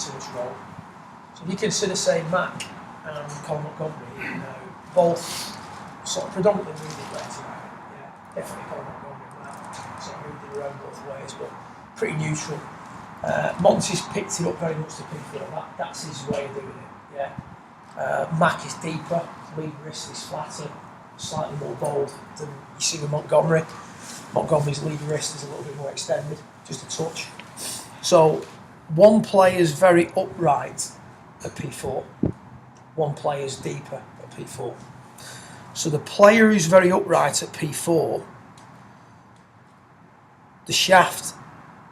too much roll. So if you consider, say, Mac and Colin Montgomery, both sort of predominantly moving ways, definitely Colin Montgomery and Mac sort of moving around both ways, but pretty neutral. Monty's picked it up very much to P4. That's his way of doing it. Mac is deeper, lead wrist is flatter, slightly more bold than you see with Montgomery. Montgomery's lead wrist is a little bit more extended, just a touch. So one player's very upright at P4, one player's deeper at P4. So the player who's very upright at P4, the shaft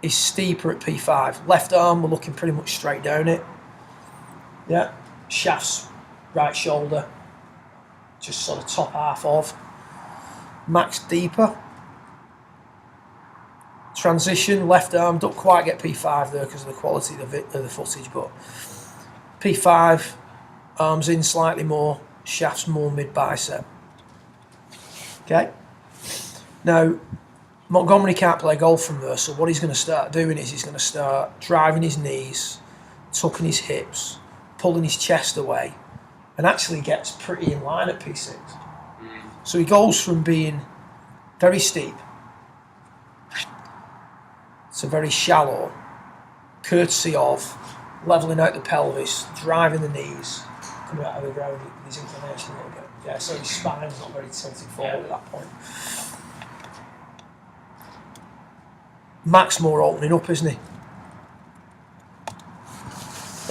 is steeper at P5. Left arm, we're looking pretty much straight down it. Yeah, shaft's right shoulder, just sort of top half of. Mac's deeper. Transition, left arm, don't quite get P5 there because of the quality of the footage, but P5, arms in slightly more, shaft's more mid-bicep. Okay? Now, Montgomery can't play golf from there, so what he's going to start doing is he's going to start driving his knees, tucking his hips, pulling his chest away, and actually gets pretty in line at P6. So he goes from being very steep to very shallow, courtesy of levelling out the pelvis, driving the knees, coming out of the ground with his inclination a little bit. Yeah, so his spine's not very tilted forward at that point. Mac's more opening up, isn't he?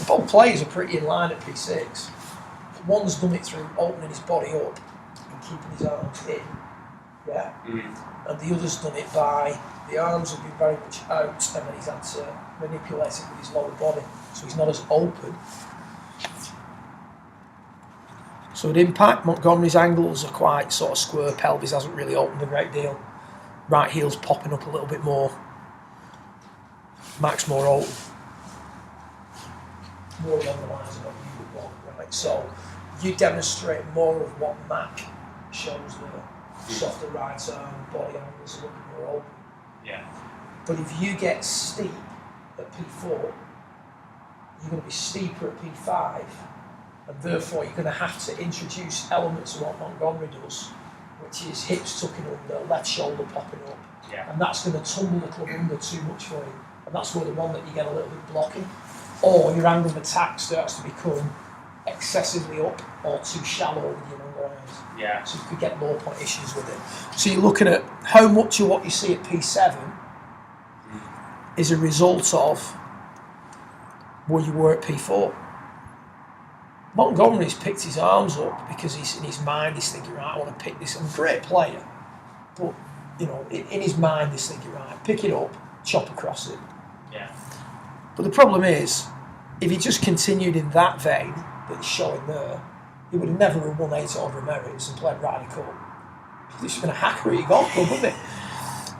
Both players are pretty in line at P6. One's done it through opening his body up and keeping his arms in, and the other's done it by the arms have been very much out, and then he's had to manipulate it with his lower body, so he's not as open. So at impact, Montgomery's angles are quite sort of square, pelvis hasn't really opened a great deal. Right heel's popping up a little bit more. Mac's more open. More along the lines of what you would want, right? So you demonstrate more of what Mac shows the softer right arm, body angles a little bit more open. Yeah. But if you get steep at P4, you're going to be steeper at P5, and therefore you're going to have to introduce elements of what Montgomery does, which is hips tucking under, left shoulder popping up, and that's going to tumble the club under too much for you. And that's where the one that you get a little bit blocking, or your angle of attack starts to become excessively up or too shallow with your underarms. Yeah. So you could get low point issues with it. So you're looking at how much of what you see at P7 is a result of where you were at P4. Montgomery's picked his arms up because he's in his mind he's thinking, right, I want to pick this. I'm a great player, but in his mind he's thinking, right, pick it up, chop across it. Yeah. But the problem is, if he just continued in that vein that he's showing there, he would have never have won 8 over merits and played Ryder Cup. He's just been a hacker at your golf club, wouldn't he?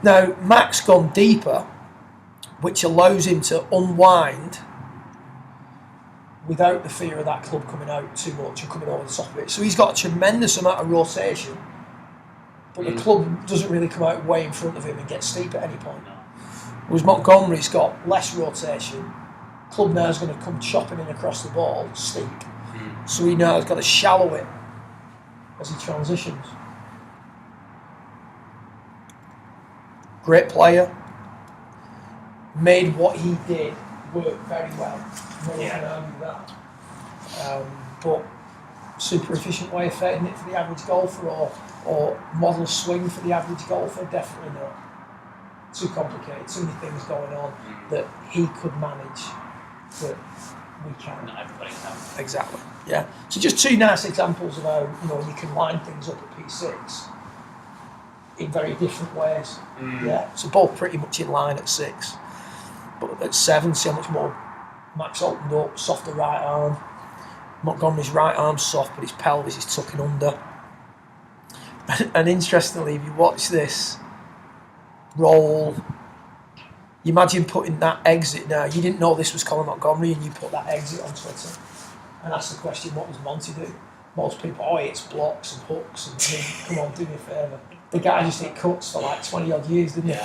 Now, Mac's gone deeper, which allows him to unwind without the fear of that club coming out too much and coming over the top of it. So he's got a tremendous amount of rotation, but the club doesn't really come out way in front of him and get steep at any point. Whereas Montgomery's got less rotation. Club now is going to come chopping in across the ball, steep. So he now has got to shallow it as he transitions. Great player. Made what he did work very well. No one can argue that. But super efficient way of fitting it for the average golfer, or model swing for the average golfer, definitely not. Too complicated, too many things going on that he could manage that we can't. Not everybody can. Exactly. Yeah. So just two nice examples of how you can line things up at P6 in very different ways. Yeah. So both pretty much in line at 6, but at 7, see how much more Mac's opened up, softer right arm. Montgomery's right arm's soft, but his pelvis is tucking under. And interestingly, if you watch this roll, you imagine putting that exit now. You didn't know this was Colin Montgomery, and you put that exit on Twitter and ask the question, what does Monty do? Most people, it's blocks and hooks, and come on, do me a favour. The guy just hit cuts for like 20 odd years, didn't he?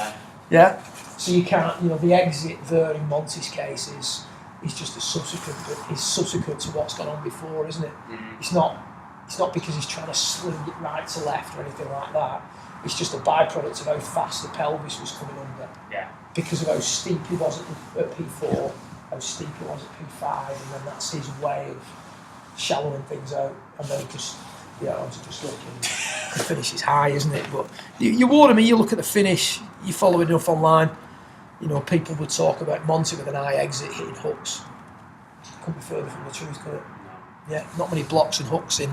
Yeah. So you can't, the exit there in Monty's case is is just a subsequent. Is subsequent to what's gone on before, isn't it? Mm-hmm. It's not because he's trying to sling it right to left or anything like that. It's just a byproduct of how fast the pelvis was coming under. Yeah. Because of how steep he was at P4, how steep he was at P5, and then that's his way of shallowing things out. And then just, just looking, the finish is high, isn't it? But you warn me, you look at the finish, you follow it enough online, people would talk about Monty with an high exit hitting hooks. Couldn't be further from the truth, could it? No. Yeah, not many blocks and hooks in